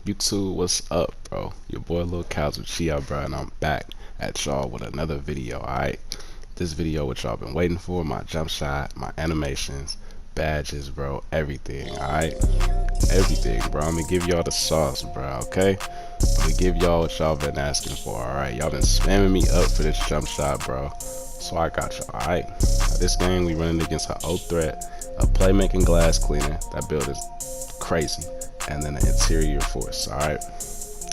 YouTube, what's up, bro? Your boy Lil Cows with Chia, bro, and I'm back at y'all with another video, alright? This video what y'all been waiting for, my jump shot, my animations, badges, bro, everything, alright? Everything, bro. I'm gonna give y'all the sauce, bro, okay? I'm gonna give y'all what y'all been asking for, alright? Y'all been spamming me up for this jump shot, bro. So I got y'all, alright? This game, we running against an O threat, a playmaking glass cleaner. That build is crazy. And then an interior force, alright?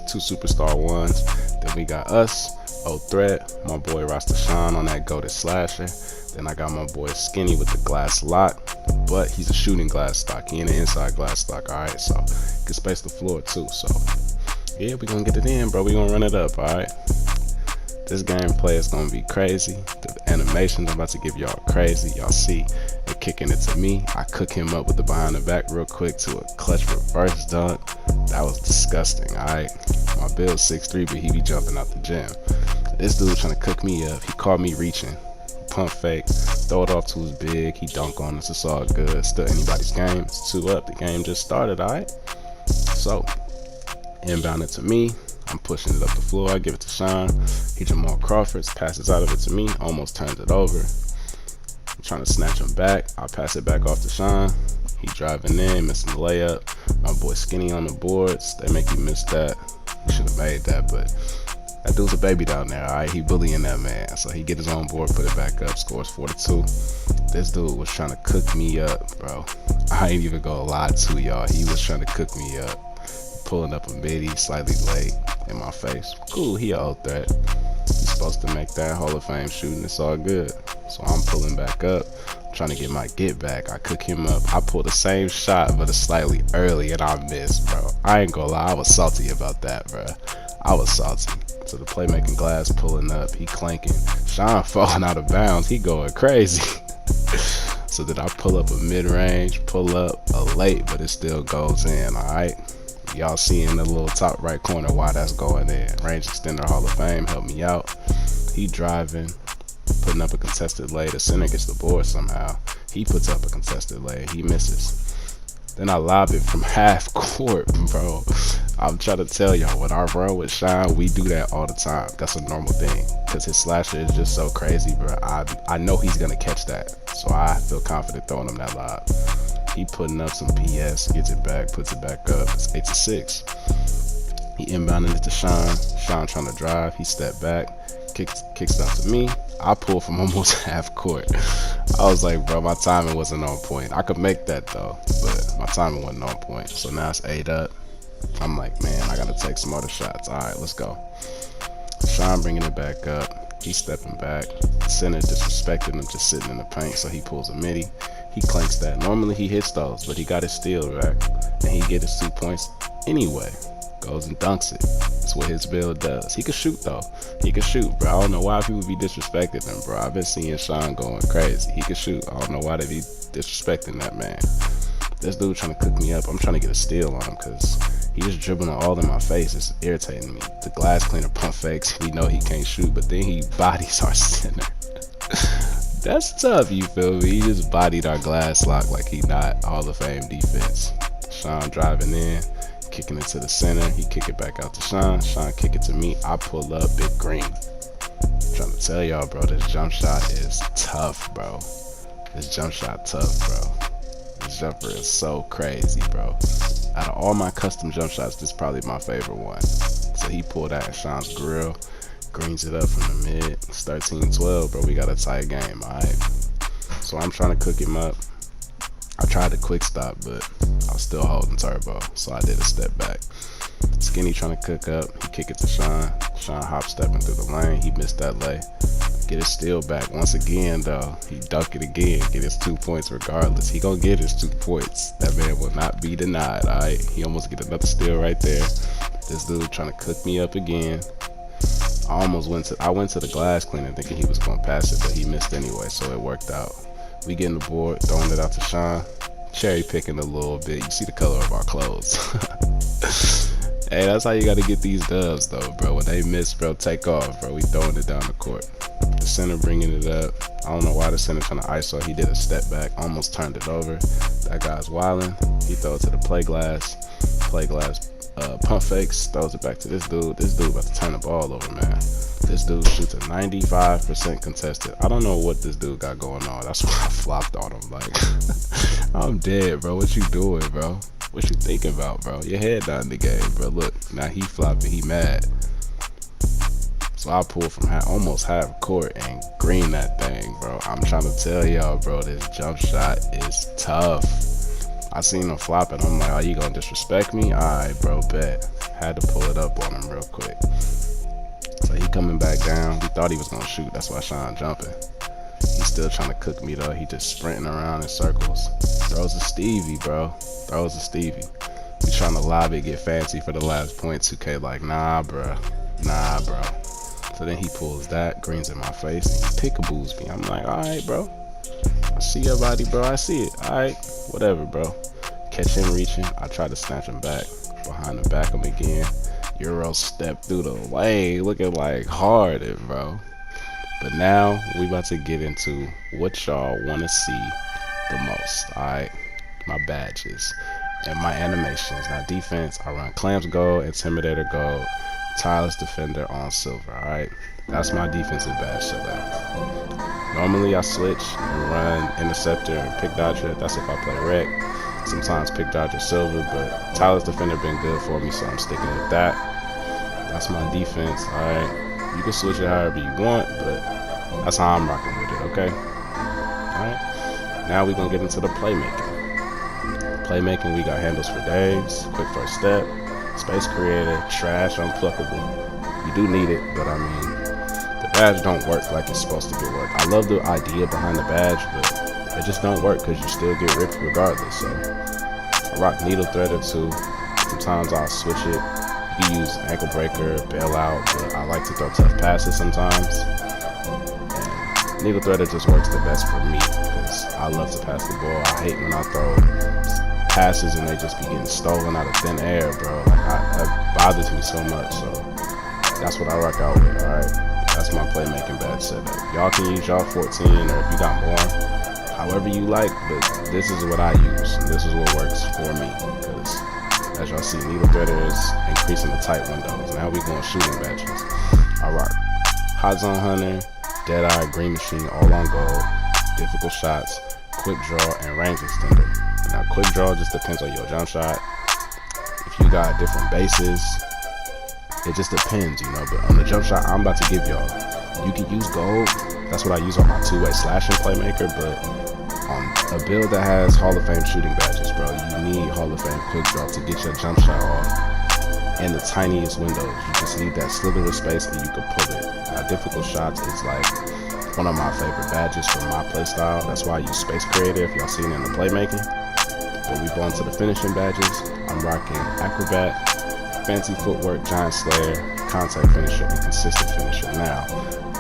Two superstar ones. Then we got us, O threat, my boy Rasta Sean on that goated slasher. Then I got my boy Skinny with the glass lock, but he's a shooting glass stock. He in the inside glass stock, alright? So he can space the floor too. So yeah, we gonna get it in, bro. We gonna run it up, alright? This gameplay is gonna be crazy. The animations I'm about to give y'all crazy. Y'all see it kicking it to me. I cook him up with the behind the back real quick to a clutch reverse dunk. That was disgusting, alright? My build's 6'3", but he be jumping out the gym. This dude trying to cook me up. He caught me reaching. Pump fake, throw it off to his big. He dunk on us. It's all good. Still anybody's game. It's 2 up. The game just started, alright? So, inbound it to me. I'm pushing it up the floor. I give it to Sean. He Jamal Crawford's passes out of it to me. Almost turns it over. I'm trying to snatch him back. I pass it back off to Sean. He driving in, missing the layup. My boy Skinny on the boards. They make you miss that. You should have made that, but that dude's a baby down there, alright? He bullying that man. So he get his own board, put it back up, scores 42. This dude was trying to cook me up, bro. I ain't even gonna lie to y'all. He was trying to cook me up. Pulling up a midi, slightly late in my face. Cool, he a O threat. He's supposed to make that Hall of Fame shooting. It's all good. So I'm pulling back up, trying to get my get back. I cook him up. I pull the same shot, but it's slightly early, and I missed, bro. I ain't gonna lie, I was salty about that, bro. I was salty. So the playmaking glass pulling up, he clanking. Sean falling out of bounds, he going crazy. So then I pull up a mid-range, pull up a late, but it still goes in, alright? Y'all see in the little top right corner why that's going in. Range extender Hall of Fame, help me out. He driving, putting up a contested lay. The center gets the board somehow. He puts up a contested lay. He misses. Then I lob it from half court, bro. I'm trying to tell y'all, when I run with Sean, we do that all the time. That's a normal thing. Because his slasher is just so crazy, bro. I know he's going to catch that. So I feel confident throwing him that lob. He putting up some PS, gets it back, puts it back up. It's 8-6. He inbounding it to Sean. Sean trying to drive. He stepped back, kicks it out to me. I pull from almost half court. I was like, bro, my timing wasn't on point. I could make that though, but my timing wasn't on point. So now it's 8 up. I'm like, man, I gotta take some other shots. All right, let's go. Sean bringing it back up. He's stepping back. Center disrespecting him, just sitting in the paint. So he pulls a midi. He clanks that. Normally he hits those, but he got his steal back, and he get his 2 points anyway. Goes and dunks it. That's what his build does. He can shoot though. He can shoot, bro. I don't know why people be disrespecting him, bro. I've been seeing Sean going crazy. He can shoot. I don't know why they be disrespecting that man. This dude trying to cook me up. I'm trying to get a steal on him because he just dribbling all in my face. It's irritating me. The glass cleaner pump fakes. We know he can't shoot, but then he bodies our center. That's tough, you feel me? He just bodied our glass lock like he not Hall of Fame defense. Sean driving in, kicking it to the center. He kick it back out to Sean. Sean kick it to me. I pull up, big green. I'm trying to tell y'all, bro, this jump shot is tough, bro. This jump shot tough, bro. This jumper is so crazy, bro. Out of all my custom jump shots, this is probably my favorite one. So he pulled that in Sean's grill. Greens it up from the mid. It's 13-12, bro. We got a tight game, alright? So I'm trying to cook him up. I tried to quick stop, but I was still holding turbo, so I did a step back. Skinny trying to cook up. He kick it to Sean. Sean hop stepping through the lane. He missed that lay. Get his steal back once again, though. He dunk it again. Get his 2 points regardless. He gonna get his 2 points. That man will not be denied, alright? He almost get another steal right there. This dude trying to cook me up again. I went to the glass cleaner thinking he was gonna pass it, but he missed anyway, so it worked out. We getting the board, throwing it out to Sean, cherry picking a little bit. You see the color of our clothes. Hey, that's how you gotta get these dubs though, bro. When they miss, bro, take off, bro. We throwing it down the court. The center bringing it up. I don't know why the center trying to ISO. He did a step back, almost turned it over. That guy's wilding. He throw it to the play glass. play glass pump fakes, throws it back to this dude. This dude about to turn the ball over, man. This dude shoots a 95% contested. I don't know what this dude got going on. That's why I flopped on him. Like, I'm dead, bro. What you doing, bro? What you thinking about, bro? Your head down in the game, bro. Look, now he flopping. He mad. So I pulled from almost half court and green that thing, bro. I'm trying to tell y'all, bro, this jump shot is tough. I seen him flop it. I'm like, oh, you gonna disrespect me? Alright, bro, bet. Had to pull it up on him real quick. So he coming back down. He thought he was gonna shoot. That's why Sean jumping. He's still trying to cook me though. He just sprinting around in circles. Throws a Stevie, bro. Throws a Stevie. He trying to lob it, get fancy for the last point. 2K like, nah, bro. Nah, bro. So then he pulls that, greens in my face, and he pickaboos me. I'm like, alright, bro. I see your body, bro. I see it. Alright, whatever, bro. Catch him reaching. I try to snatch him back. Behind the back of him again. Euro step through the lane. Looking like hard, bro. But now we about to get into what y'all want to see the most. Alright, my badges and my animations. Now defense, I run Clamps Gold, Intimidator Gold, Tireless Defender on Silver. Alright, that's my defensive badge setup. Normally I switch and run Interceptor and Pick Dodger. That's if I play Rec. Sometimes Pick Dodger Silver, but Tireless Defender been good for me, so I'm sticking with that. That's my defense. Alright, you can switch it however you want, but that's how I'm rocking with it, okay? Alright, now we're gonna get into the playmaking. Playmaking, we got handles for days, quick first step, space creator, trash, unpluckable. You do need it, but I mean, the badge don't work like it's supposed to get work. I love the idea behind the badge, but it just don't work because you still get ripped regardless. So I rock needle threader too. Sometimes I'll switch it. You can use ankle breaker, bailout, but I like to throw tough passes sometimes. And needle threader just works the best for me because I love to pass the ball. I hate when I throw passes and they just be getting stolen out of thin air, bro. Like that bothers me so much. So that's what I rock out with. All right, that's my playmaking badge setup. Y'all can use y'all 14, or if you got more, however you like. But this is what I use. And this is what works for me because, as y'all see, needle threader is increasing the tight windows. Now we going shooting badges. I rock Hot Zone Hunter, Deadeye, Green Machine, all on gold, difficult shots, quick draw, and range extender. Now quick draw just depends on your jump shot. If you got different bases, it just depends, you know. But on the jump shot I'm about to give y'all, you can use gold. That's what I use on my two-way slashing playmaker. But on a build that has Hall of Fame shooting badges, bro, you need Hall of Fame quick draw to get your jump shot off in the tiniest windows. You just need that sliver of space and you can pull it. Now difficult shots is like one of my favorite badges for my playstyle. That's why I use Space Creator if y'all seen it in the playmaking. But we go into the finishing badges. I'm rocking Acrobat, Fancy Footwork, Giant Slayer, Contact Finisher, and Consistent Finisher. Now,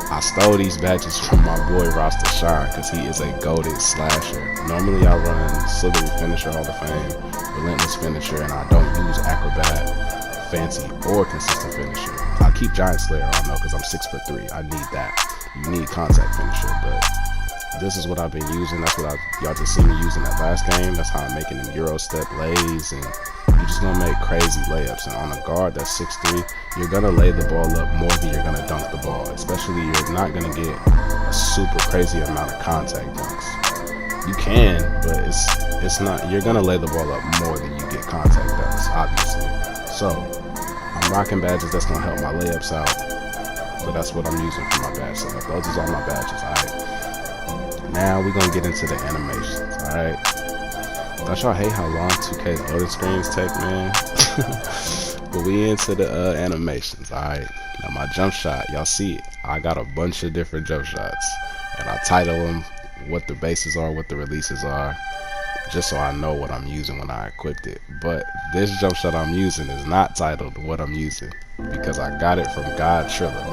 I stole these badges from my boy Roster Shine because he is a goated slasher. Normally I run Slithery Finisher, Hall of Fame, Relentless Finisher, and I don't use Acrobat, Fancy, or Consistent Finisher. I keep Giant Slayer on though because I'm 6'3". I need that. You need Contact Finisher, but this is what I've been using. That's what y'all just seen me using that last game. That's how I'm making them Euro step lays, and you're just gonna make crazy layups. And on a guard that's 6'3", you're gonna lay the ball up more than you're gonna dunk the ball. Especially you're not gonna get a super crazy amount of contact dunks. You can, but it's not. You're gonna lay the ball up more than you get contact dunks, obviously. So I'm rocking badges that's gonna help my layups out. So that's what I'm using for my badge setup. Those is all my badges. All right. Now we're gonna get into the animations, alright? Don't y'all hate how long 2K's loading screens take, man? But we into the animations, alright? Now my jump shot, y'all see it. I got a bunch of different jump shots. And I title them what the bases are, what the releases are, just so I know what I'm using when I equipped it. But this jump shot I'm using is not titled what I'm using because I got it from Gawd Triller.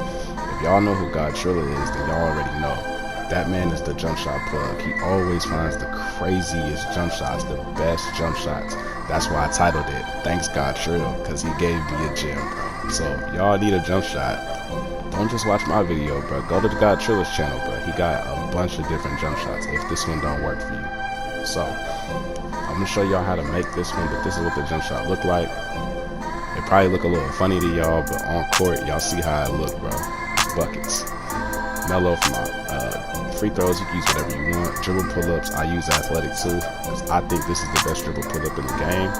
If y'all know who Gawd Triller is, then y'all already know. That man is the jump shot plug. He always finds the craziest jump shots, the best jump shots. That's why I titled it Thanks Gawd Triller, because he gave me a gem, bro. So if y'all need a jump shot, don't just watch my video, bro. Go to the Gawd Triller's channel, bro. He got a bunch of different jump shots if this one don't work for you. So I'm gonna show y'all how to make this one, but this is what the jump shot look like. It probably look a little funny to y'all, but on court, y'all see how it look, bro. It's buckets. Mellow for my free throws, you can use whatever you want. Dribble pull-ups, I use athletic too, because I think this is the best dribble pull-up in the game.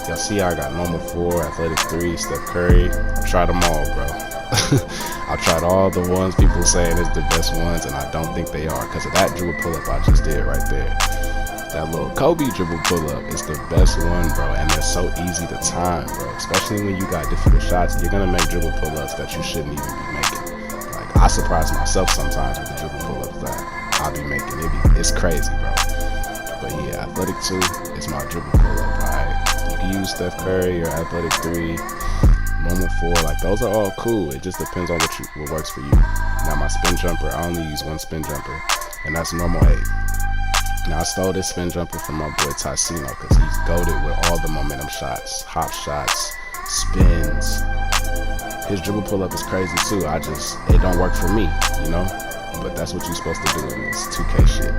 Y'all see I got normal 4, athletic 3, Steph Curry. I've tried them all, bro. I've tried all the ones people saying is the best ones, and I don't think they are, because of that dribble pull-up I just did right there. That little Kobe dribble pull-up is the best one, bro, and they're so easy to time, bro. Especially when you got difficult shots, you're gonna make dribble pull-ups that you shouldn't even be making. Like, I surprise myself sometimes with the dribble pull-ups that I'll be making. It's crazy, bro. But yeah, athletic 2 is my dribble pull-up, right? You can use Steph Curry or athletic 3, normal 4, like those are all cool. It just depends on what works for you. Now my spin jumper, I only use 1 spin jumper, and that's normal 8. Now I stole this spin jumper from my boy Ticino because he's goated with all the momentum shots, hop shots, spins. His dribble pull-up is crazy too. It don't work for me, you know? But that's what you're supposed to do in this 2K shit.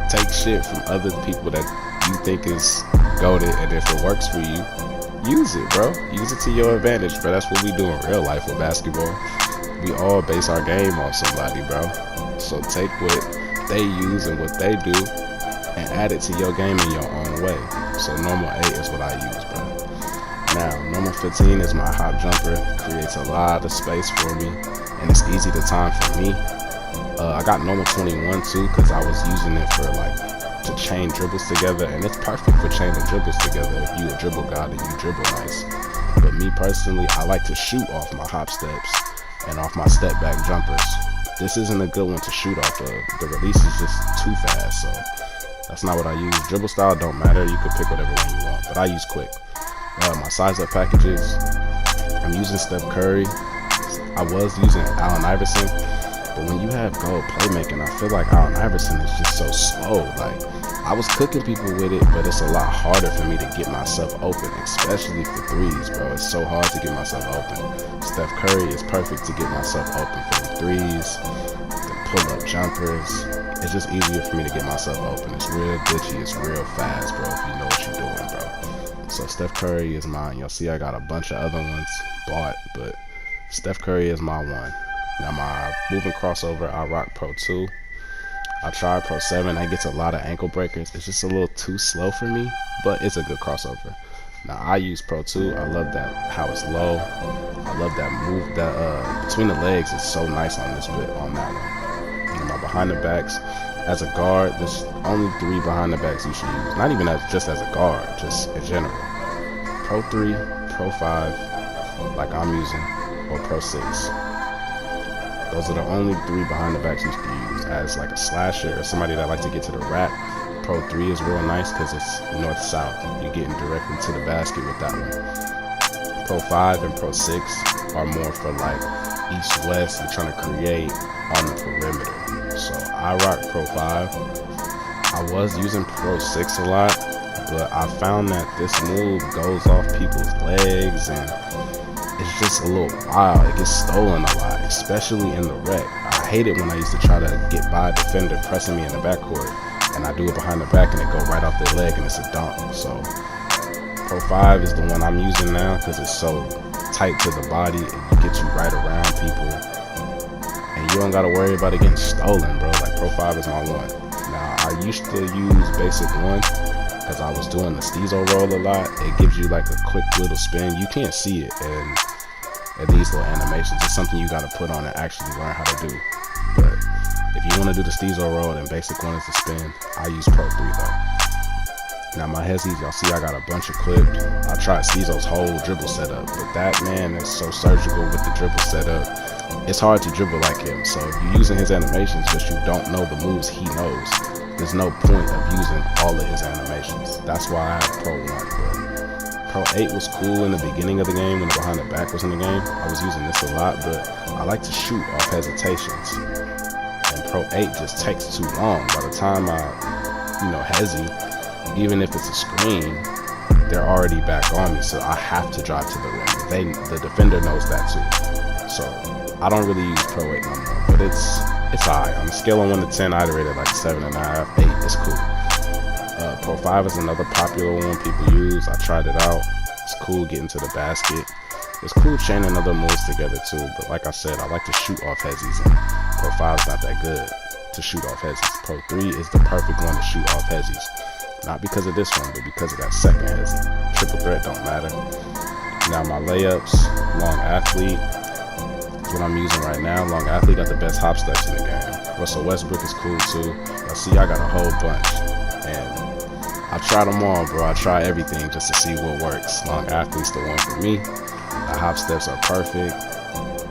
Take shit from other people that you think is goated, and if it works for you, use it, bro. Use it to your advantage, bro. That's what we do in real life with basketball. We all base our game off somebody, bro. So take what they use and what they do and add it to your game in your own way. So normal 8 is what I use, bro. Now, normal 15 is my hop jumper. It creates a lot of space for me, and it's easy to time for me. I got normal 21 too, because I was using it for to chain dribbles together, and it's perfect for chaining dribbles together if you a dribble guy and you dribble nice. But me personally, I like to shoot off my hop steps and off my step back jumpers. This isn't a good one to shoot off of. The release is just too fast, so that's not what I use. Dribble style don't matter. You can pick whatever one you want, but I use quick. My size up packages, I'm using Steph Curry. I was using Allen Iverson, but when you have gold playmaking, I feel like Allen Iverson is just so slow. Like, I was cooking people with it, but it's a lot harder for me to get myself open, especially for threes, bro. It's so hard to get myself open. Steph Curry is perfect to get myself open for the threes, the pull-up jumpers. It's just easier for me to get myself open. It's real glitchy, it's real fast, bro, if you know what you're doing, bro. So Steph Curry is mine. You'll see I got a bunch of other ones bought, but Steph Curry is my one. Now my moving crossover, I rock Pro 2. I tried Pro 7, that gets a lot of ankle breakers. It's just a little too slow for me, but it's a good crossover. Now I use Pro 2, I love that, how it's low. I love that move, that between the legs is so nice on this bit, on that one. And my behind the backs, as a guard, there's only 3 behind the backs you should use. Not even just as a guard, just in general. Pro 3, Pro 5, like I'm using, or Pro 6. Those are the only 3 behind the backs you can use. As like a slasher or somebody that likes to get to the rack, Pro 3 is real nice because it's north-south. You're getting directly to the basket with that one. Pro 5 and Pro 6 are more for like east-west and trying to create on the perimeter. So I rock Pro 5. I was using Pro 6 a lot, but I found that this move goes off people's legs and it's just a little wild. It gets stolen a lot, especially in the rec. I hate it when I used to try to get by a defender pressing me in the backcourt, and I do it behind the back and it go right off their leg and it's a dunk. So Pro 5 is the one I'm using now because it's so tight to the body and it gets you right around people, and you don't gotta worry about it getting stolen, bro. Like Pro 5 is my one. Now I used to use Basic 1 because I was doing the Steezo roll a lot. It gives you like a quick little spin. You can't see it in these little animations. It's something you gotta put on and actually learn how to do. But if you wanna do the Steezo roll, then Basic 1 is the spin. I use Pro 3 though. Now my hezzies, y'all see I got a bunch of clips. I tried Steezo's whole dribble setup, but that man is so surgical with the dribble setup. It's hard to dribble like him. So if you're using his animations but you don't know the moves he knows, there's no point of using all of his animations. That's why I have Pro 1, but Pro 8 was cool in the beginning of the game when the behind the back was in the game. I was using this a lot, but I like to shoot off hesitations. And Pro 8 just takes too long. By the time I, hezzy, even if it's a screen, they're already back on me, so I have to drive to the rim. The defender knows that too. So I don't really use Pro 8 no more, but it's alright. On a scale of 1 to 10, I'd rate it like 7.5, 8. It's cool. Pro 5 is another popular one people use. I tried it out. It's cool getting to the basket. It's cool chaining other moves together too, but like I said, I like to shoot off hezzies, and Pro 5's not that good to shoot off hezzies. Pro 3 is the perfect one to shoot off hezzies. Not because of this one, but because of that second hezzy. Triple threat don't matter. Now my layups, long athlete. That's what I'm using right now. Long athlete got the best hop steps in the game. Russell Westbrook is cool too. Y'all see, I got a whole bunch. And I tried them all, bro. I try everything just to see what works. Long athlete's the one for me. The hop steps are perfect.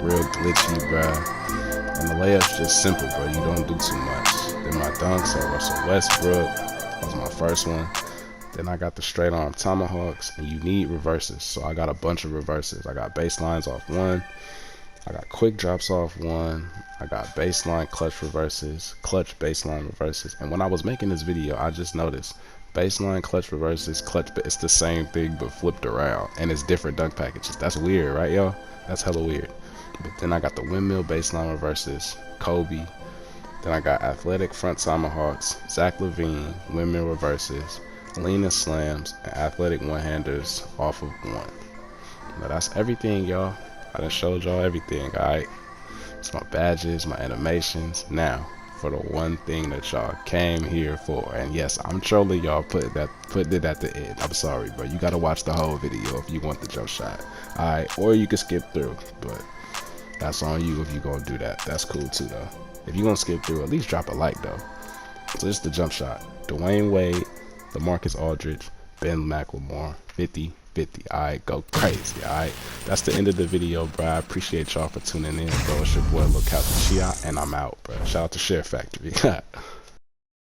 Real glitchy, bruh. And the layup's just simple, bro. You don't do too much. Then my dunks are Russell Westbrook. That was my first one. Then I got the straight arm tomahawks, and you need reverses. So I got a bunch of reverses. I got baselines off one. I got quick drops off one. I got baseline clutch reverses, clutch baseline reverses. And when I was making this video, I just noticed baseline clutch reverses, clutch, it's the same thing but flipped around, and it's different dunk packages. That's weird, right, y'all? That's hella weird. But then I got the windmill baseline reverses, Kobe. Then I got athletic front tomahawks, Zach LaVine, windmill reverses, lean and slams, and athletic one-handers off of one. Now that's everything, y'all. I done showed y'all everything, alright? It's my badges, my animations. Now, for the one thing that y'all came here for, and yes, I'm trolling y'all, putting it at the end. I'm sorry, but you gotta watch the whole video if you want the jump shot. Alright, or you can skip through, but that's on you if you gonna do that. That's cool too, though. If you gonna skip through, at least drop a like, though. So this is the jump shot. Dwayne Wade, LaMarcus Aldridge, Ben McLemore, 50-50. Alright, go crazy. Alright, that's the end of the video, bro. I appreciate y'all for tuning in, bro. It's your boy Lil Captain Shoutout, and I'm out, bro. Shout out to Share Factory.